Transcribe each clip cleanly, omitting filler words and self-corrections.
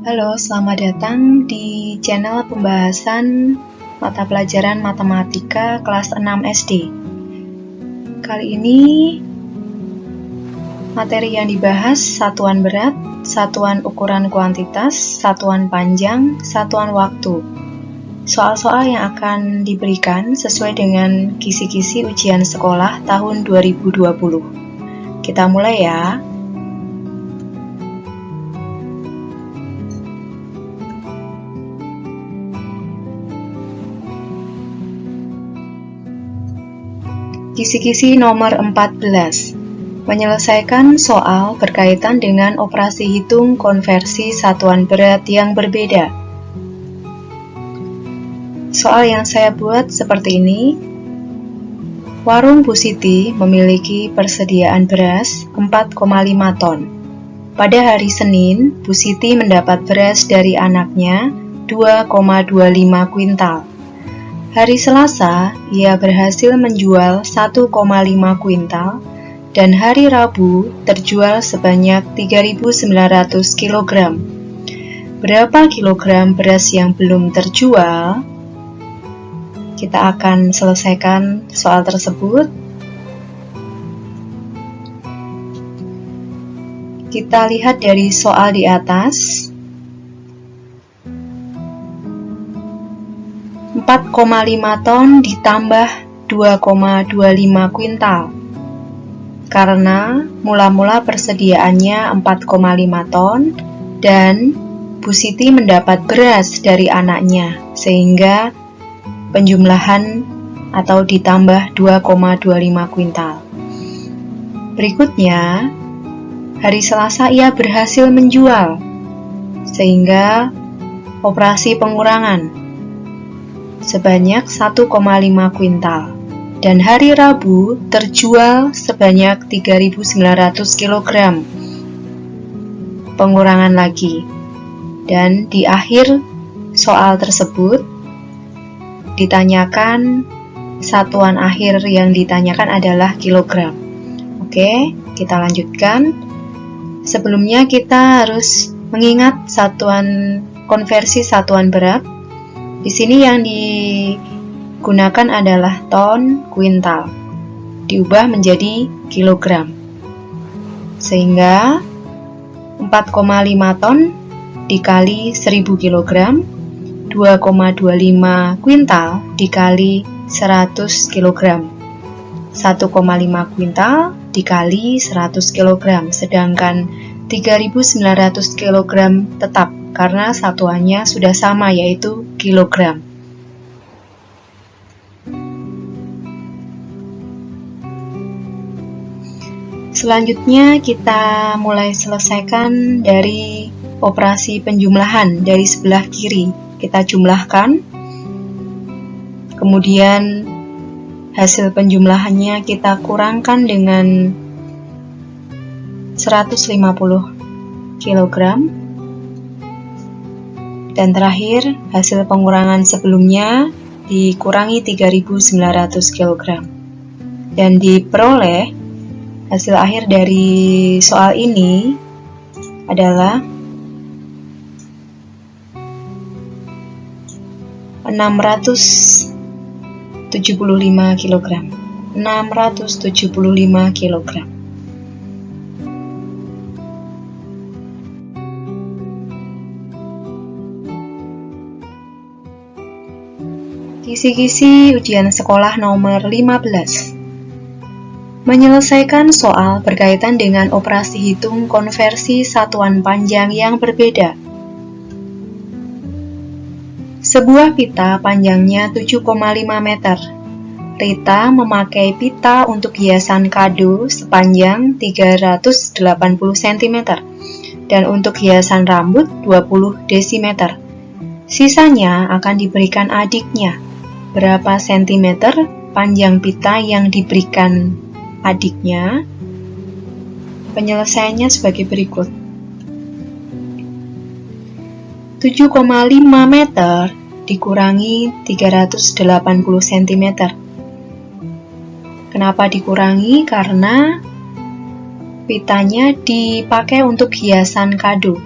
Halo, selamat datang di channel pembahasan mata pelajaran matematika kelas 6 SD. Kali ini materi yang dibahas satuan berat, satuan ukuran kuantitas, satuan panjang, satuan waktu. Soal-soal yang akan diberikan sesuai dengan kisi-kisi ujian sekolah tahun 2020. Kita mulai ya. Kisi-kisi nomor 14. Menyelesaikan soal berkaitan dengan operasi hitung konversi satuan berat yang berbeda. Soal yang saya buat seperti ini. Warung Bu Siti memiliki persediaan beras 4,5 ton. Pada hari Senin, Bu Siti mendapat beras dari anaknya 2,25 kuintal. Hari Selasa, ia berhasil menjual 1,5 kuintal, dan hari Rabu terjual sebanyak 3.900 kg. Berapa kilogram beras yang belum terjual? Kita akan selesaikan soal tersebut. Kita lihat dari soal di atas. 4,5 ton ditambah 2,25 kuintal. Karena mula-mula persediaannya 4,5 ton dan Bu Siti mendapat beras dari anaknya, sehingga penjumlahan atau ditambah 2,25 kuintal. Berikutnya, hari Selasa ia berhasil menjual, sehingga operasi pengurangan sebanyak 1,5 kuintal, dan hari Rabu terjual sebanyak 3.900 kg. Pengurangan lagi, dan di akhir soal tersebut ditanyakan satuan akhir yang ditanyakan adalah kilogram. Oke, kita lanjutkan. Sebelumnya kita harus mengingat satuan konversi satuan berat. Di sini yang digunakan adalah ton, kuintal, diubah menjadi kilogram. Sehingga 4,5 ton dikali 1000 kg, 2,25 kuintal dikali 100 kg, 1,5 kuintal dikali 100 kg, sedangkan 3.900 kg tetap karena satuannya sudah sama, yaitu kilogram. Selanjutnya kita mulai selesaikan dari operasi penjumlahan dari sebelah kiri. Kita jumlahkan, kemudian hasil penjumlahannya kita kurangkan dengan 150 kg. Dan terakhir, hasil pengurangan sebelumnya dikurangi 3.900 kg. Dan diperoleh hasil akhir dari soal ini adalah 675 kg. 675 kg. Kisi-kisi ujian sekolah nomor 15. Menyelesaikan soal berkaitan dengan operasi hitung konversi satuan panjang yang berbeda. Sebuah pita panjangnya 7,5 meter. Rita memakai pita untuk hiasan kado sepanjang 380 cm dan untuk hiasan rambut 20 desimeter. Sisanya akan diberikan adiknya. Berapa sentimeter panjang pita yang diberikan adiknya? Penyelesaiannya sebagai berikut. 7,5 meter dikurangi 380 cm. Kenapa dikurangi? Karena pitanya dipakai untuk hiasan kado.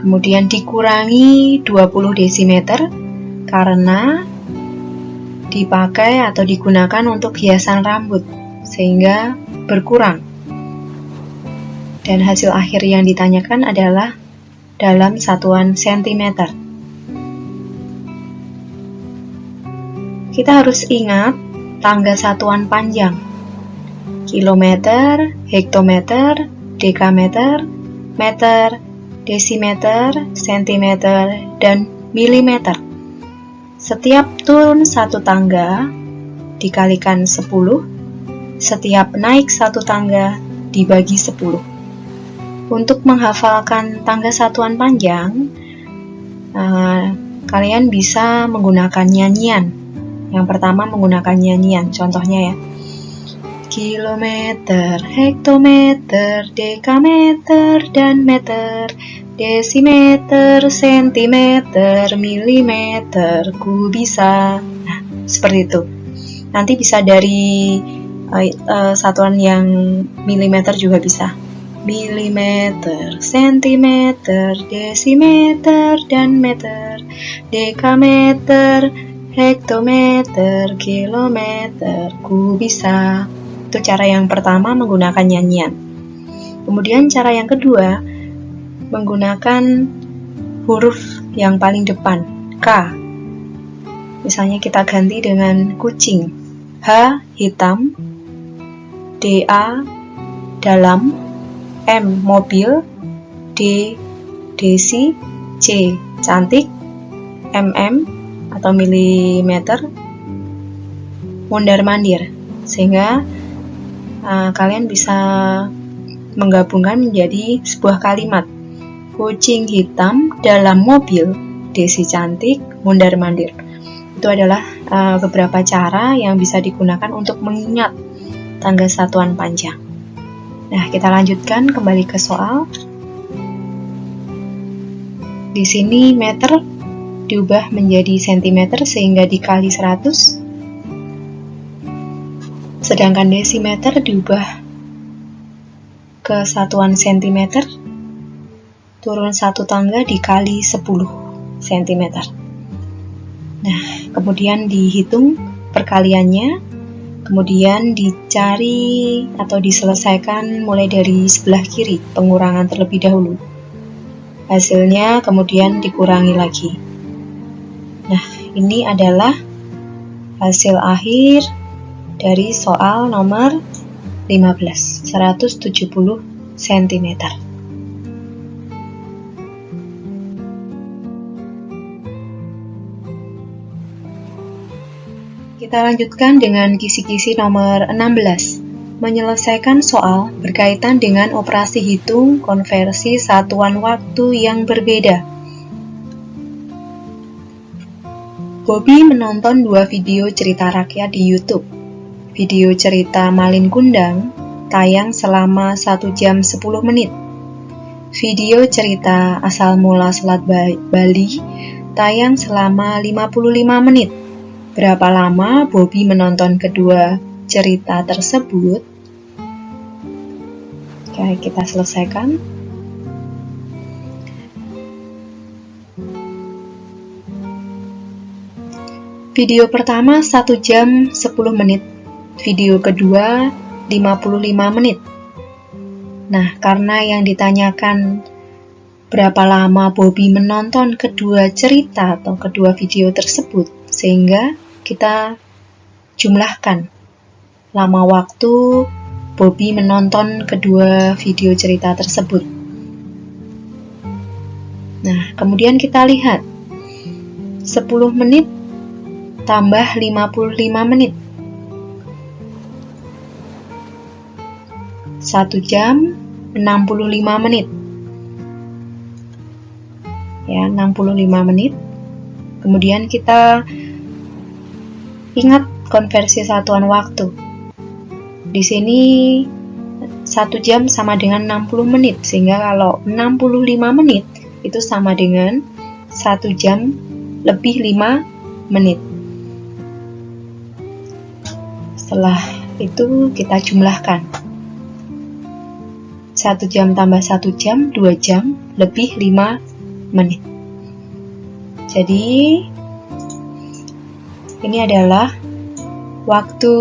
kemudian dikurangi 20 desimeter karena dipakai atau digunakan untuk hiasan rambut, sehingga berkurang. Dan hasil akhir yang ditanyakan adalah dalam satuan sentimeter. Kita harus ingat tangga satuan panjang: kilometer, hektometer, dekameter, meter, desimeter, sentimeter, dan milimeter. Setiap turun satu tangga dikalikan 10, setiap naik satu tangga dibagi 10. Untuk menghafalkan tangga satuan panjang, kalian bisa menggunakan nyanyian. Yang pertama menggunakan nyanyian, contohnya ya. Kilometer, hektometer, dekameter, dan meter, desimeter, sentimeter, milimeter, ku bisa. Nah, seperti itu. Nanti bisa dari satuan yang milimeter juga bisa. Milimeter, sentimeter, desimeter, dan meter, dekameter, hektometer, kilometer, ku bisa. Itu cara yang pertama menggunakan nyanyian. Kemudian cara yang kedua menggunakan huruf yang paling depan, K. Misalnya kita ganti dengan kucing. H, hitam. D, A, dalam. M, mobil. D, desi. C, cantik. MM atau milimeter, mondar-mandir, sehingga kalian bisa menggabungkan menjadi sebuah kalimat. Kucing hitam dalam mobil, desi cantik, mondar-mandir. Itu adalah beberapa cara yang bisa digunakan untuk mengingat tangga satuan panjang. Nah, kita lanjutkan kembali ke soal. Di sini meter diubah menjadi sentimeter sehingga dikali 100, sedangkan desimeter diubah ke satuan sentimeter, turun satu tangga dikali 10 cm. Nah, kemudian dihitung perkaliannya, kemudian dicari atau diselesaikan mulai dari sebelah kiri, pengurangan terlebih dahulu. Hasilnya kemudian dikurangi lagi. Nah, ini adalah hasil akhir dari soal nomor 15, 170 cm. Kita lanjutkan dengan kisi-kisi nomor 16. Menyelesaikan soal berkaitan dengan operasi hitung konversi satuan waktu yang berbeda. Bobby menonton 2 video cerita rakyat di YouTube. Video cerita Malin Kundang tayang selama 1 jam 10 menit. Video cerita Asal Mula Selat Bali tayang selama 55 menit. Berapa lama Bobby menonton kedua cerita tersebut? Oke, kita selesaikan. Video pertama 1 jam 10 menit, video kedua 55 menit. Nah, karena yang ditanyakan berapa lama Bobby menonton kedua cerita atau kedua video tersebut, sehingga kita jumlahkan lama waktu Bobby menonton kedua video cerita tersebut. Nah, kemudian kita lihat 10 menit tambah 55 menit. 1 jam 65 menit. Ya, 65 menit. Kemudian kita ingat konversi satuan waktu. Di sini 1 jam sama dengan 60 menit, sehingga kalau 65 menit itu sama dengan 1 jam lebih 5 menit. Setelah itu kita jumlahkan. 1 jam tambah 1 jam, 2 jam, lebih 5 menit. Jadi ini adalah waktu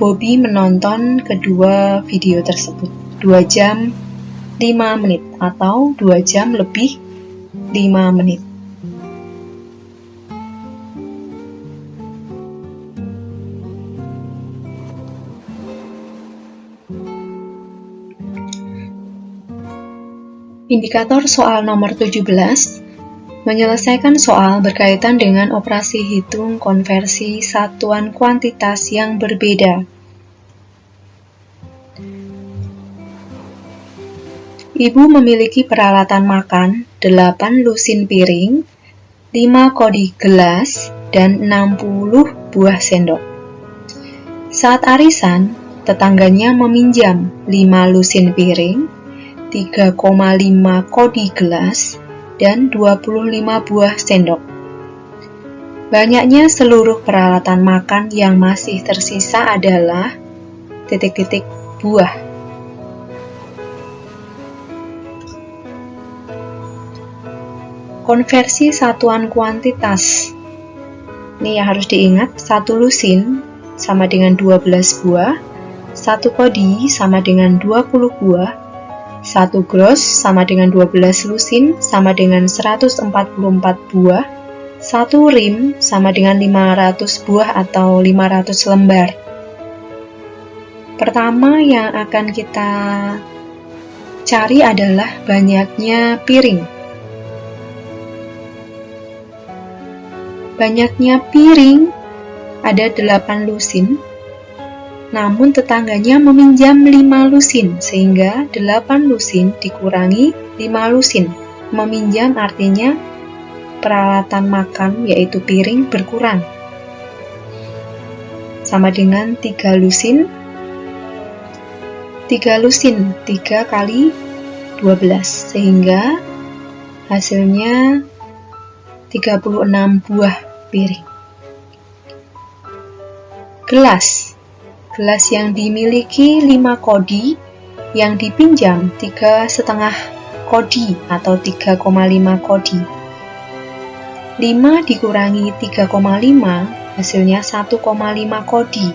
Bobby menonton kedua video tersebut, 2 jam 5 menit atau 2 jam lebih 5 menit. Indikator soal nomor 17, menyelesaikan soal berkaitan dengan operasi hitung konversi satuan kuantitas yang berbeda. Ibu memiliki peralatan makan 8 lusin piring, 5 kodi gelas, dan 60 buah sendok. Saat arisan, tetangganya meminjam 5 lusin piring, 3,5 kodi gelas, dan 25 buah sendok. Banyaknya seluruh peralatan makan yang masih tersisa adalah buah. Konversi satuan kuantitas. Ini yang harus diingat, 1 lusin sama dengan 12 buah, 1 kodi sama dengan 20 buah, 1 gross sama dengan 12 lusin sama dengan 144 buah, 1 rim sama dengan 500 buah atau 500 lembar. Pertama yang akan kita cari adalah banyaknya piring. Banyaknya piring ada 8 lusin, namun tetangganya meminjam 5 lusin, sehingga 8 lusin dikurangi 5 lusin. Meminjam artinya peralatan makan, yaitu piring, berkurang. Sama dengan 3 lusin. 3 lusin, 3 kali 12, sehingga hasilnya 36 buah piring. Gelas. Gelas yang dimiliki 5 kodi, yang dipinjam 3,5 kodi atau 3,5 kodi. 5 dikurangi 3,5 hasilnya 1,5 kodi.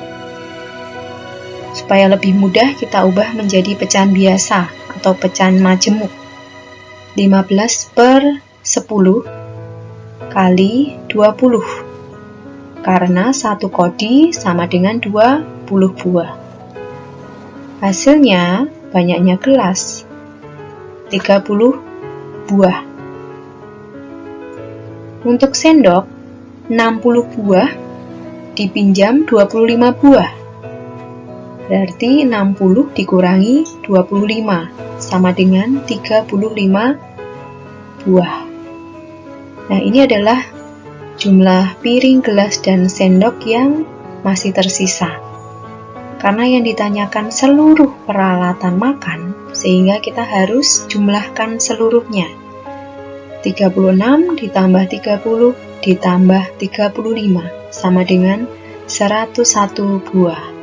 Supaya lebih mudah kita ubah menjadi pecahan biasa atau pecahan majemuk. 15/10 kali 20. Karena 1 kodi sama dengan 20 buah. Hasilnya banyaknya gelas, 30 buah. Untuk sendok, 60 buah dipinjam 25 buah. Berarti 60 dikurangi 25 sama dengan 35 buah. Nah, ini adalah jumlah piring, gelas, dan sendok yang masih tersisa. Karena yang ditanyakan seluruh peralatan makan, sehingga kita harus jumlahkan seluruhnya. 36 ditambah 30 ditambah 35 sama dengan 101 buah.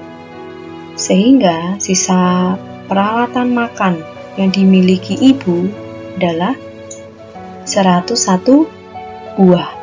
Sehingga sisa peralatan makan yang dimiliki ibu adalah 101 buah.